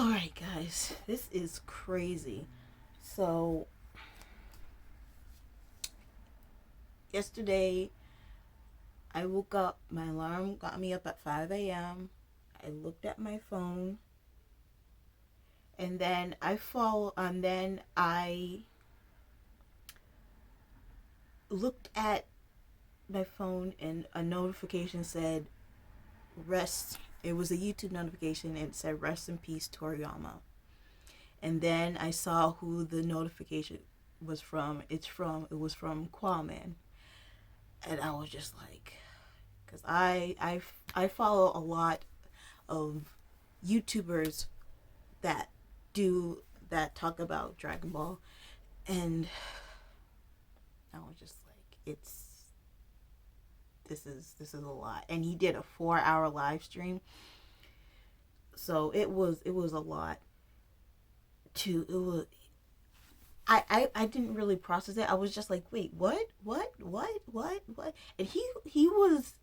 Alright, guys, this is crazy. So, yesterday I woke up, my alarm got me up at 5 a.m. I looked at my phone, and then I looked at my phone, and a notification said, rest. It was a YouTube notification, and it said, rest in peace, Toriyama. And then I saw who the notification was from. It was from Quaman. And I was just like, because I follow a lot of YouTubers that that talk about Dragon Ball, and I was just like, this is a lot. And he did a 4-hour live stream, so it was a lot. To it was I didn't really process it. I was just like, wait, what? And he was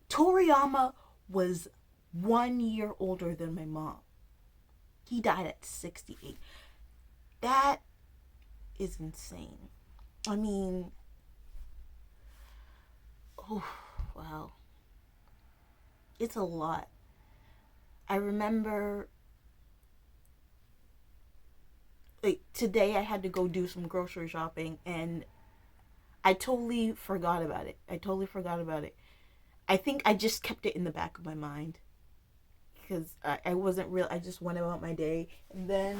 Toriyama was 1 year older than my mom. He died at 68. That is insane. I mean, oh wow, it's a lot. I remember, like, today I had to go do some grocery shopping, and I totally forgot about it. I think I just kept it in the back of my mind because I wasn't real. I just went about my day, and then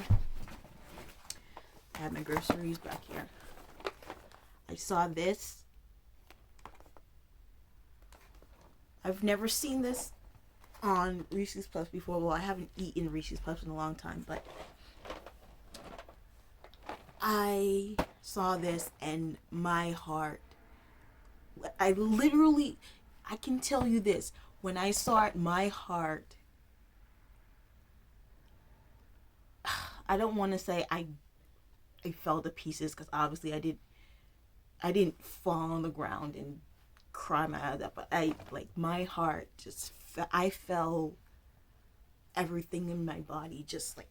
I had my groceries back here. I saw this. I've never seen this on Reese's Puffs before. Well, I haven't eaten Reese's Puffs in a long time, but I saw this and my heart, I can tell you this, when I saw it, my heart, I don't want to say I fell to pieces, because obviously I didn't fall on the ground and cry my eyes out, but my heart just, I felt everything in my body just like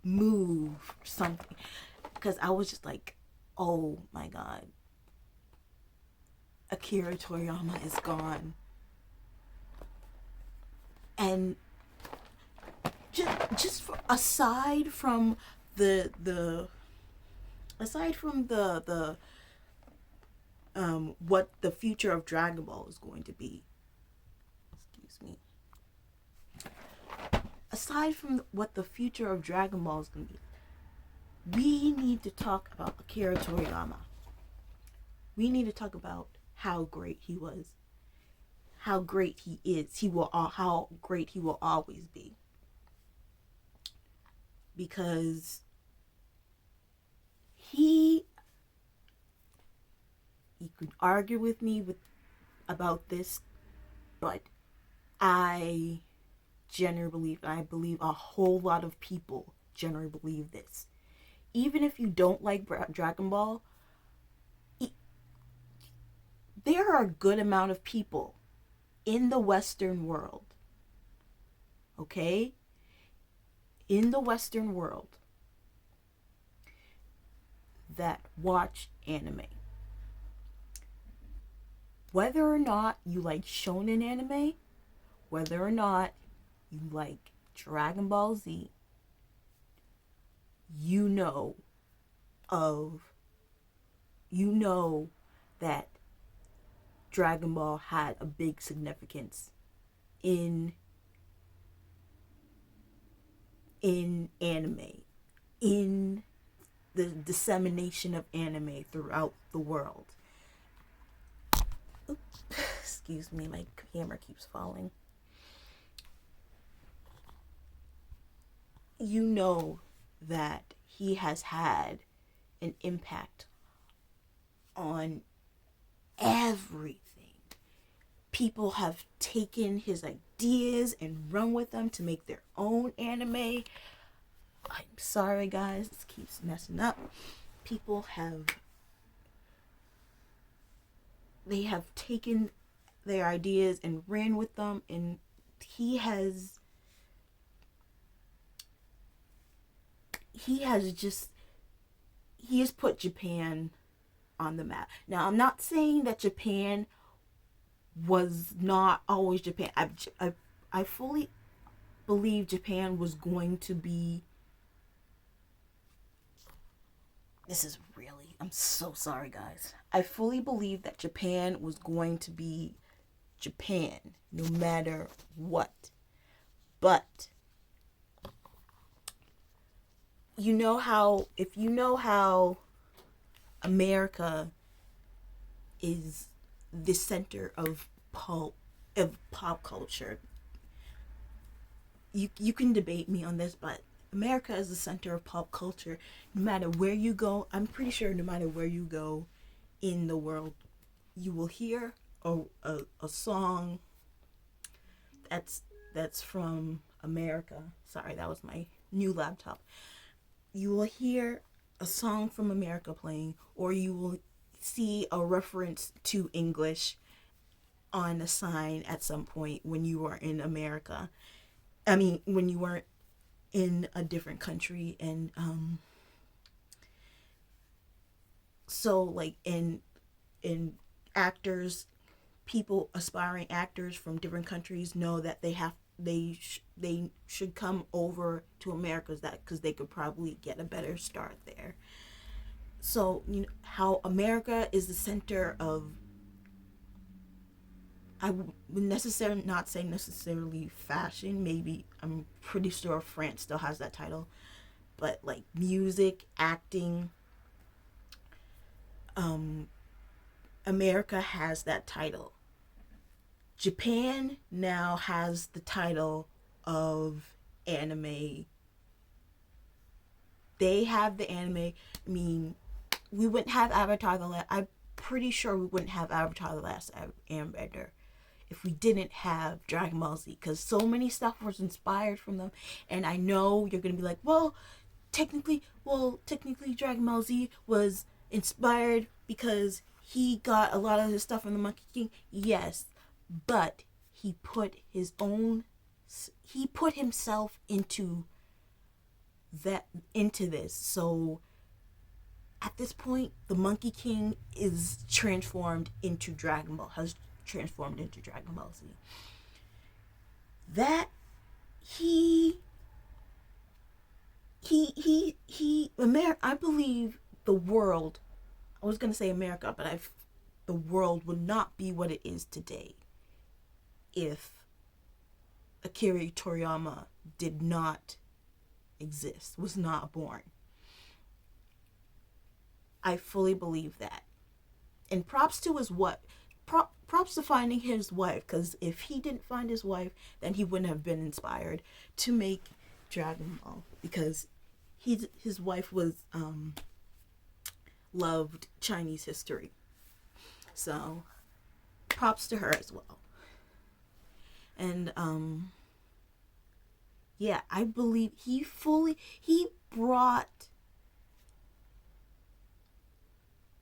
move something, because I was just like, oh my god, Akira Toriyama is gone. And aside from the what the future of Dragon Ball is going to be, excuse me, aside from what the future of Dragon Ball is going to be, we need to talk about Akira Toriyama. We need to talk about how great he was, how great he is, how great he will always be. Because you could argue with me about this, but I generally believe, and I believe a whole lot of people generally believe this. Even if you don't like Dragon Ball, there are a good amount of people in the Western world, okay? In the Western world that watch anime. Whether or not you like shonen anime, whether or not you like Dragon Ball Z, you know that Dragon Ball had a big significance in anime, in the dissemination of anime throughout the world. Oops, excuse me, my camera keeps falling. You know that he has had an impact on everything. People have taken his ideas and run with them to make their own anime. I'm sorry, guys, this keeps messing up. They have taken their ideas and ran with them, and he has he has just he has put Japan on the map. Now, I'm not saying that Japan was not always Japan. I fully believe Japan was going to be. This is really. I'm so sorry, guys. I fully believe that Japan was going to be Japan no matter what. But if you know how America is the center of pop culture. You can debate me on this, but America is the center of pop culture. No matter where you go, I'm pretty sure no matter where you go in the world, you will hear a song that's from America. Sorry, that was my new laptop. You will hear a song from America playing, or you will see a reference to English on a sign at some point when you are in America. I mean, when you weren't in a different country. And so like in actors, people, aspiring actors from different countries know that they should come over to America, because they could probably get a better start there. So how America is the center of, I would necessarily not say necessarily fashion. Maybe I'm pretty sure France still has that title, but like music, acting, America has that title. Japan now has the title of anime. They have the anime. I mean, we wouldn't have Avatar I'm pretty sure we wouldn't have Avatar the Last Airbender if we didn't have Dragon Ball Z, because so many stuff was inspired from them. And I know you're gonna be like, technically Dragon Ball Z was inspired because he got a lot of his stuff from the Monkey King. Yes, but he put himself into this. So at this point, the Monkey King is transformed into Dragon Ball. Has transformed into Dragon Ball Z. That I believe the world, I was going to say America, but the world would not be what it is today if Akira Toriyama did not exist, was not born. I fully believe that. And props to his wife. Props to finding his wife, because if he didn't find his wife, then he wouldn't have been inspired to make Dragon Ball, because his wife was loved Chinese history. So props to her as well. And yeah, I believe he brought,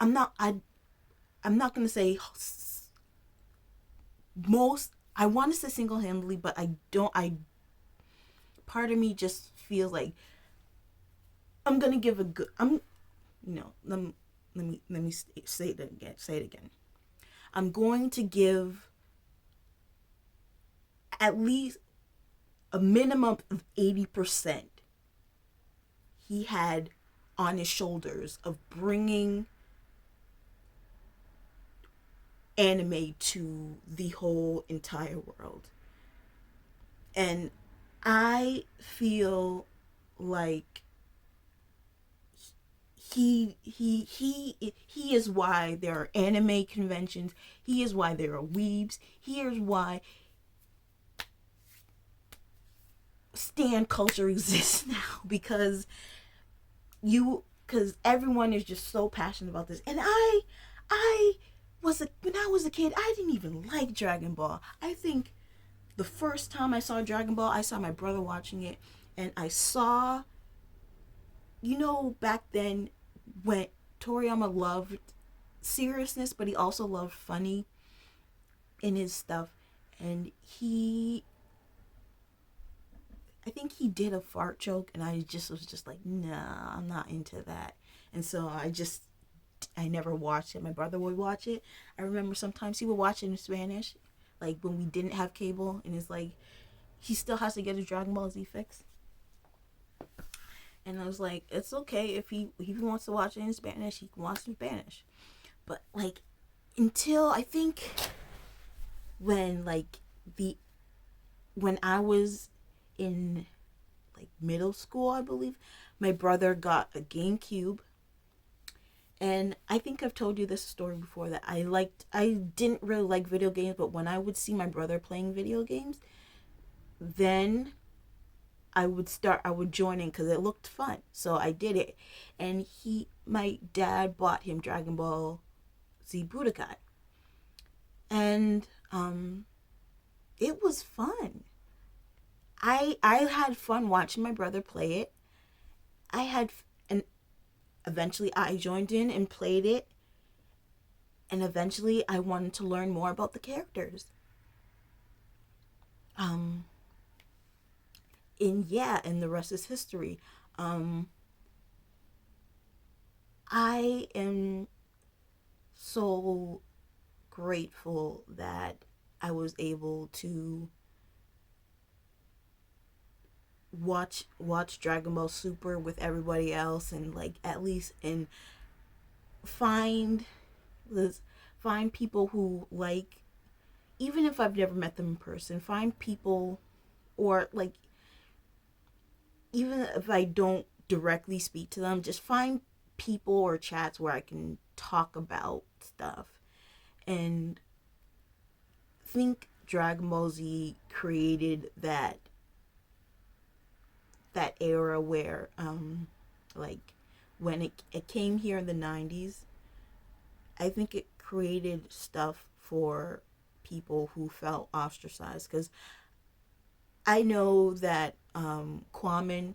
I'm not going to say most, I want to say single-handedly, but part of me just feels like I'm going to give a good, let me say it again. I'm going to give at least a minimum of 80% he had on his shoulders of bringing anime to the whole entire world. And I feel like he is why there are anime conventions. He is why there are weebs. He is why stan culture exists now, because everyone is just so passionate about this. And when I was a kid, I didn't even like Dragon Ball. I think the first time I saw Dragon Ball, I saw my brother watching it, and I saw, back then when Toriyama loved seriousness, but he also loved funny in his stuff. And I think he did a fart joke, and I just was just like, nah, I'm not into that. And so I never watched it. My brother would watch it. I remember sometimes he would watch it in Spanish, like when we didn't have cable, and it's like he still has to get his Dragon Ball Z fix. And I was like, it's okay if he wants to watch it in Spanish, he can watch it in Spanish. But like until I think when like the when I was in like middle school, I believe, my brother got a GameCube. And I think I've told you this story before that I didn't really like video games, but when I would see my brother playing video games, then I would join in because it looked fun. So I did it. And my dad bought him Dragon Ball Z Budokai. And it was fun. I had fun watching my brother play it. And eventually I joined in and played it. And eventually I wanted to learn more about the characters. Um and the rest is history. I am so grateful that I was able to watch Dragon Ball Super with everybody else, and like at least and find this find people who like, even if I've never met them in person, find people, or like even if I don't directly speak to them, just find people or chats where I can talk about stuff. And think Dragon Ball Z created that era where like when it came here in the 90s, I think it created stuff for people who felt ostracized, because I know that Kwame,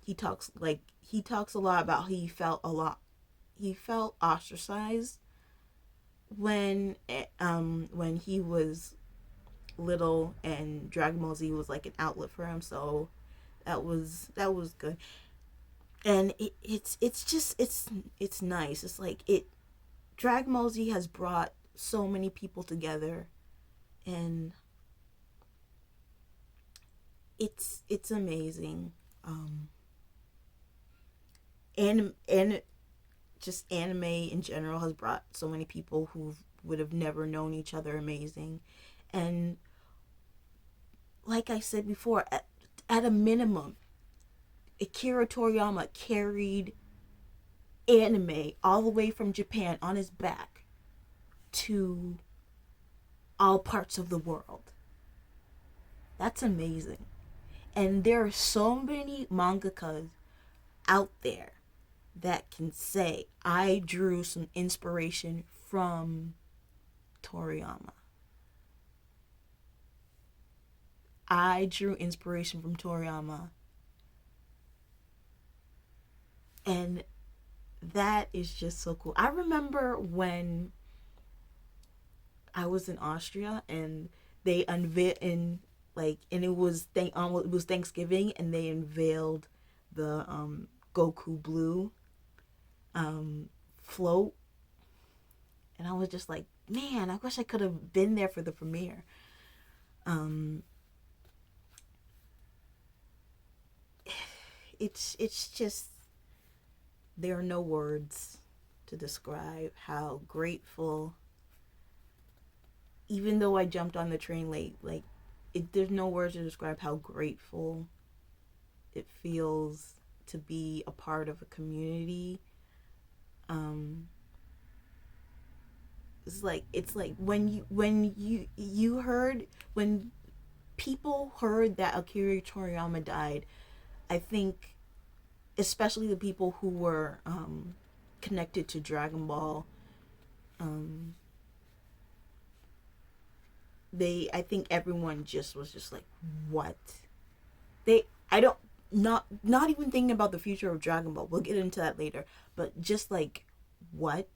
he talks a lot about he felt ostracized when he was little, and Dragon Ball Z was like an outlet for him. So that was good. And it's just it's nice. It's like it Dragon Ball Z has brought so many people together, and it's amazing. And just anime in general has brought so many people who would have never known each other amazing. And like I said before, at a minimum, Akira Toriyama carried anime all the way from Japan on his back to all parts of the world. That's amazing. And there are so many mangakas out there that can say, I drew some inspiration from Toriyama. I drew inspiration from Toriyama. And that is just so cool. I remember when I was in Austria and they unveiled and it was Thanksgiving, and they unveiled the Goku Blue float, and I was just like, man, I wish I could have been there for the premiere. It's just, there are no words to describe how grateful, even though I jumped on the train late, like there's no words to describe how grateful it feels to be a part of a community. It's like when people heard that Akira Toriyama died, I think especially the people who were connected to Dragon Ball, I think everyone just was just like, what? I don't, not even thinking about the future of Dragon Ball. We'll get into that later. But just like, what?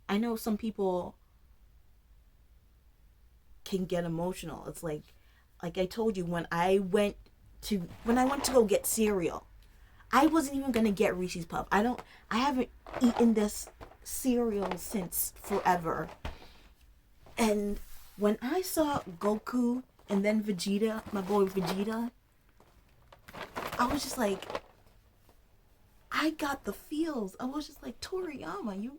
I know some people can get emotional. It's like like I told you, when I went to go get cereal, I wasn't even gonna get Reese's Puff. I haven't eaten this cereal since forever. And when I saw Goku and then Vegeta, my boy Vegeta, I was just like, I got the feels. I was just like, Toriyama,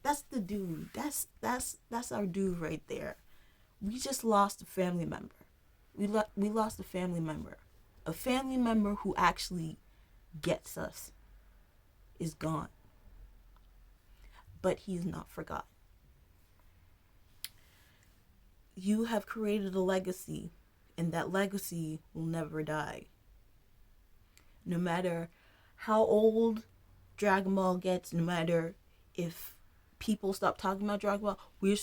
that's the dude. That's our dude right there. We just lost a family member. We lost a family member. A family member who actually gets us is gone. But he's not forgotten. You have created a legacy, and that legacy will never die. No matter how old Dragon Ball gets, no matter if people stop talking about Dragon Ball, we're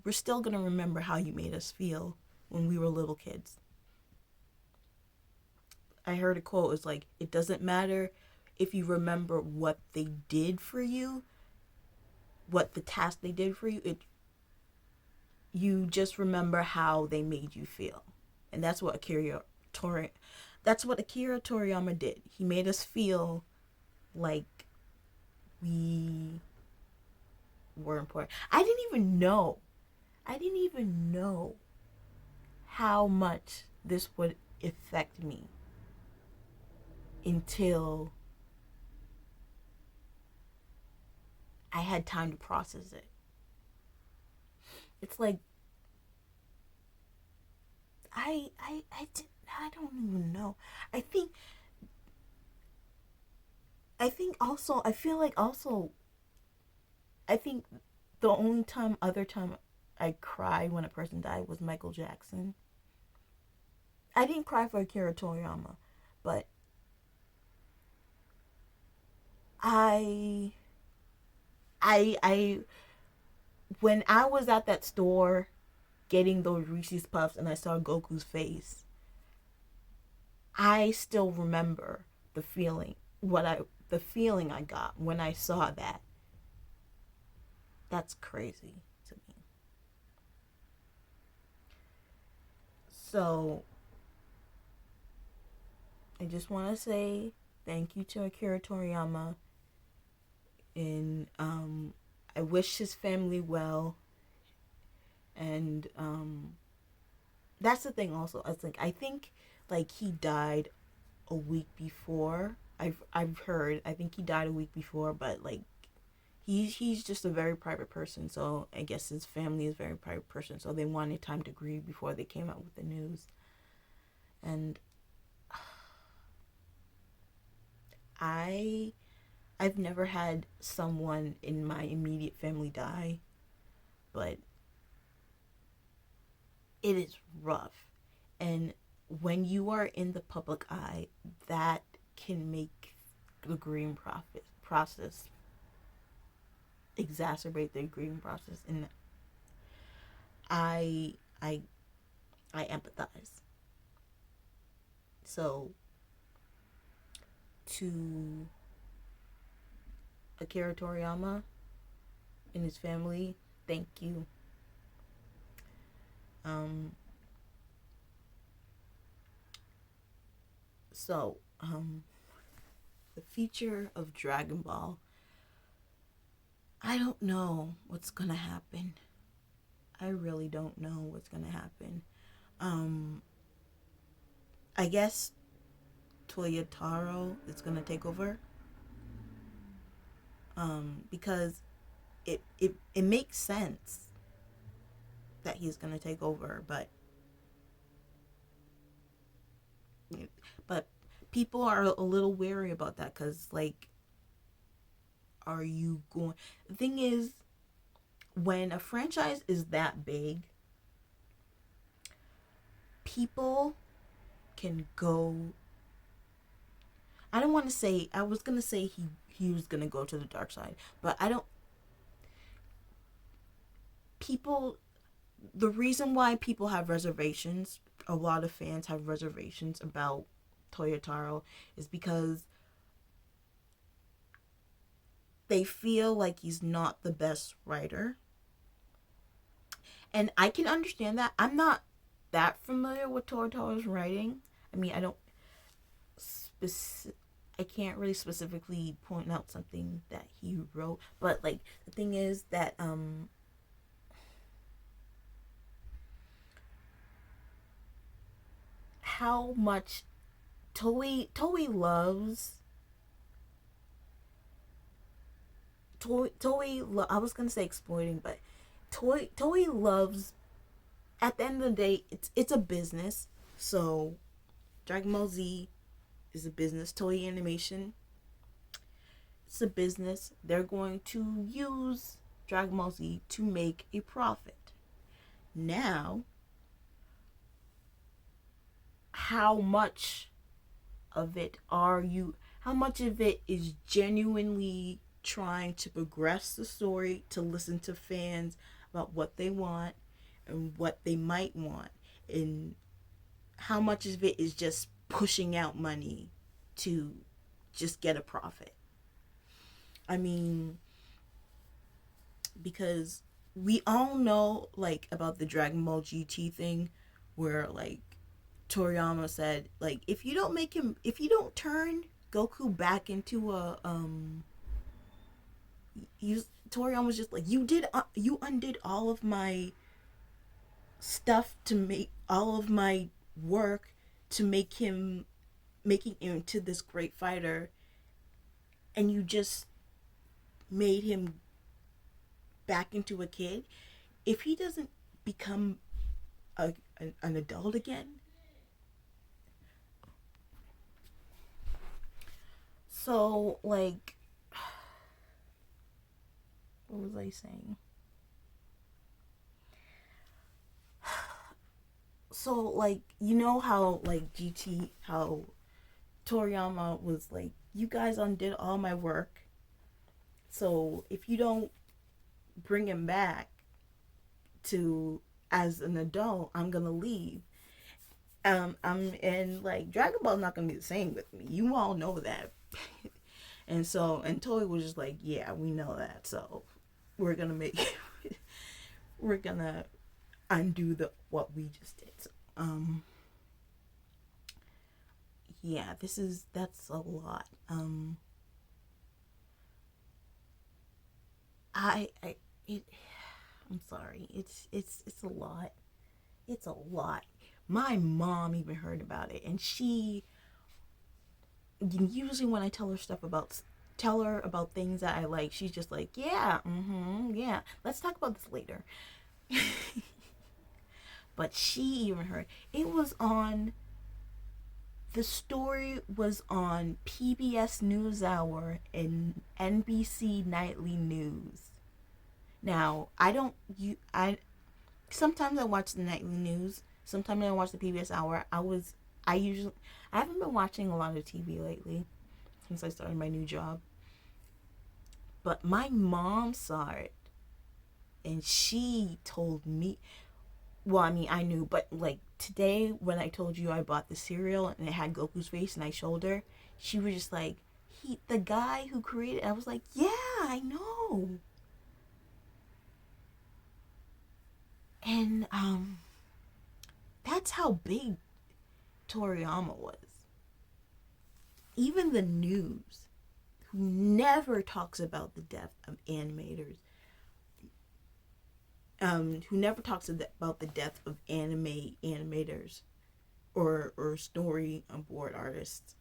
still gonna remember how you made us feel when we were little kids. I heard a quote, it's like, it doesn't matter if you remember what they did for you, what the task they did for you, you just remember how they made you feel. And that's what Akira Toriyama did. He made us feel like we were important. I didn't even know how much this would affect me until I had time to process it. It's like I don't even know. I think also, I feel like also, I think the only other time I cried when a person died was Michael Jackson. I didn't cry for Akira Toriyama, but I when I was at that store getting those Reese's Puffs and I saw Goku's face, I still remember the feeling I got when I saw that. That's crazy to me. So I just want to say thank you to Akira Toriyama, and I wish his family well. And that's the thing also. I think like he died a week before. I've heard. I think he died a week before, but like he's just a very private person. So I guess his family is a very private person. So they wanted time to grieve before they came out with the news. And I've never had someone in my immediate family die, but it is rough. And when you are in the public eye, that can make the grieving process exacerbate the grieving process, and I empathize. So to Akira Toriyama and his family, thank you. The future of Dragon Ball, I don't know what's gonna happen. I really don't know what's gonna happen. I guess Toyotaro is gonna take over. Because it makes sense that he's gonna take over, but people are a little wary about that, because like, are you going? The thing is, when a franchise is that big, people can go. I don't want to say. I was gonna say he was gonna go to the dark side, but I don't. People, the reason why people have reservations, a lot of fans have reservations about Toyotaro, is because they feel like he's not the best writer. And I can understand that. I'm not that familiar with Toriyama's writing. I mean, I can't really specifically point out something that he wrote, but like the thing is that how much Toei loves I was gonna say exploiting, but Toei loves. At the end of the day, it's a business. So Dragon Ball Z is a business. Toei Animation, it's a business. They're going to use Dragon Ball Z to make a profit. Now, how much of it are you? How much of it is genuinely trying to progress the story, to listen to fans about what they want and what they might want, and how much of it is just pushing out money to just get a profit? I mean, because we all know like about the Dragon Ball GT thing, where like Toriyama said like if you don't turn Goku back into a Toriyama was just like you undid all of my stuff to make all of my work to make him making him into this great fighter, and you just made him back into a kid. If he doesn't become an adult again. So like, what was I saying? So like, you know how like GT, how Toriyama was like, you guys undid all my work, so if you don't bring him back to as an adult, I'm gonna leave. I'm and like Dragon Ball's not gonna be the same with me. You all know that. And Toei was just like, yeah, we know that. So we're gonna make we're gonna undo the what we just did. So, yeah, that's a lot. I it, I'm sorry. It's a lot. It's a lot. My mom even heard about it, and she usually when I tell her about things that I like, she's just like, yeah, yeah. Let's talk about this later. But she even heard it was on. The story was on PBS NewsHour and NBC Nightly News. Now I sometimes I watch the nightly news. Sometimes I watch the PBS Hour. I haven't been watching a lot of TV lately since I started my new job. But my mom saw it and she told me, well, I mean, I knew, but like today when I told you I bought the cereal and it had Goku's face and I showed her, she was just like, the guy who created it. I was like, yeah, I know. And that's how big Toriyama was. Even the news, who never talks about the death of animators, who never talks about the death of animators or storyboard artists.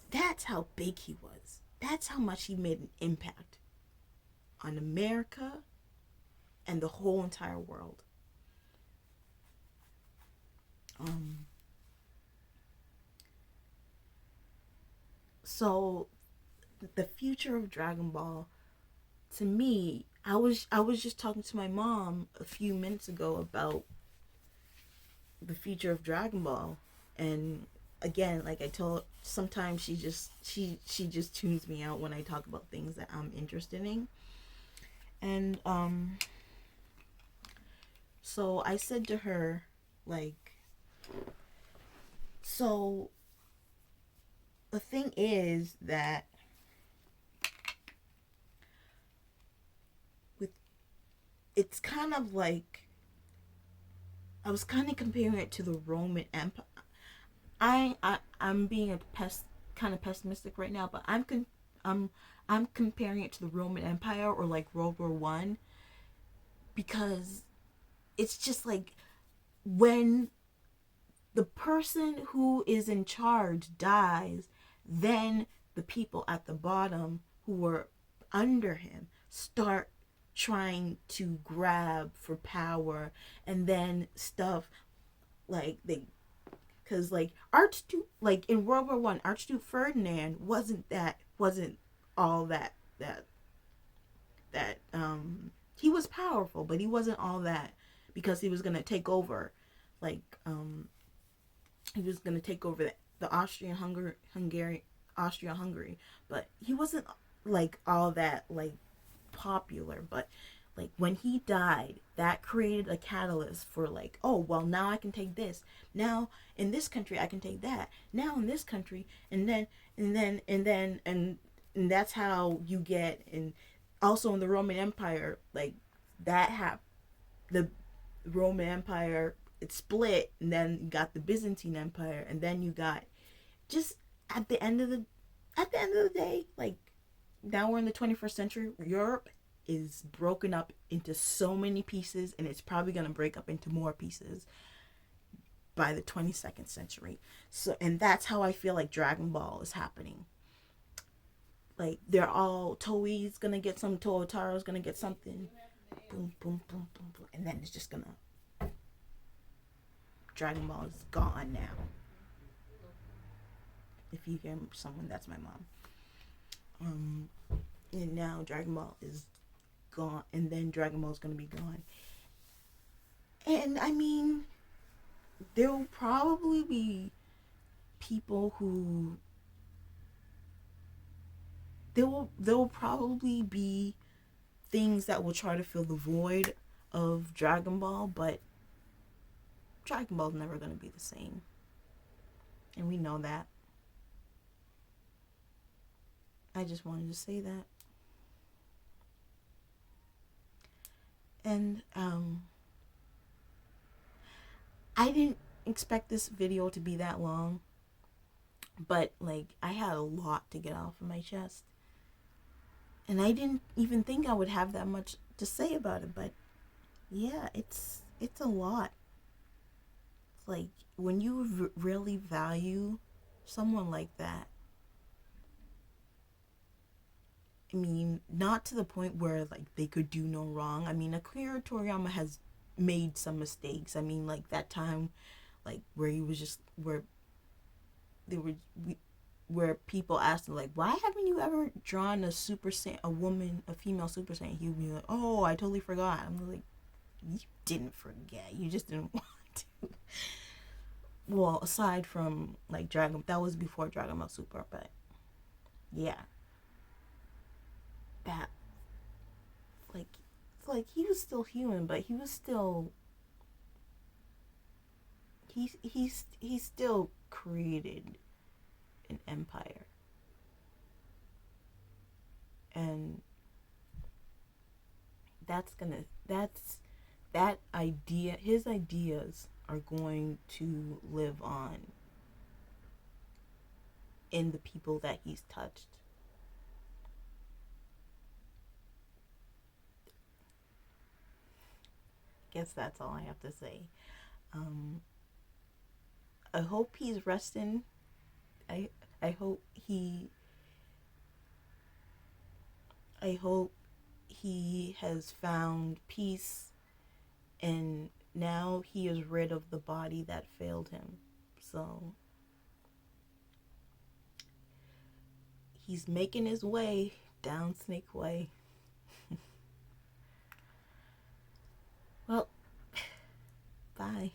That's how big he was. That's how much he made an impact on America and the whole entire world. So the future of Dragon Ball, to me, I was just talking to my mom a few minutes ago about the future of Dragon Ball, and again, like I told, sometimes she just tunes me out when I talk about things that I'm interested in. And so I said to her, like, so the thing is that it's kind of like, I was kind of comparing it to the Roman Empire. I'm being kind of pessimistic right now, but I'm I'm comparing it to the Roman Empire or like World War I, because it's just like when the person who is in charge dies, then the people at the bottom who were under him start trying to grab for power, and then stuff like they, because like Archduke, like in World War I, Archduke Ferdinand wasn't all that he was powerful, but he wasn't all that, because he was gonna take over, like he was gonna take over the Austria-Hungary, but he wasn't like all that like popular. But like when he died, that created a catalyst for like, oh well, now I can take this, now in this country I can take that, now in this country, and that's how you get. And also in the Roman Empire, like that happened, the Roman Empire, it split, and then you got the Byzantine Empire, and then you got, just at the end of the day, like now we're in the 21st century. Europe is broken up into so many pieces, and it's probably going to break up into more pieces by the 22nd century. So, and that's how I feel like Dragon Ball is happening. Like they're all, Toei's gonna get some, Toyotaro's gonna get something, boom, boom, boom, boom, boom, and then it's just gonna, Dragon Ball is gone now. If you hear someone, that's my mom. And now Dragon Ball is gone, and then Dragon Ball is gonna be gone. And I mean, there will probably be people who, there will probably be things that will try to fill the void of Dragon Ball, but Dragon Ball is never going to be the same. And we know that. I just wanted to say that. And I didn't expect this video to be that long, but like I had a lot to get off of my chest. And I didn't even think I would have that much to say about it, but yeah, it's a lot. It's like when you really value someone like that, I mean, not to the point where like they could do no wrong. I mean, Akira Toriyama has made some mistakes. I mean, like that time, like where he was just where they were where people asked him like, why haven't you ever drawn a Super Saiyan, a female Super Saiyan? He would be like, oh, I totally forgot. I'm like, you didn't forget. You just didn't want to. Well, aside from like that was before Dragon Ball Super, but yeah, that like it's like he was still human, but he was still he still created an empire, and that idea, his ideas are going to live on in the people that he's touched. Guess that's all I have to say. I hope he's resting. I hope he has found peace, and now he is rid of the body that failed him. So he's making his way down Snake Way. Well, bye.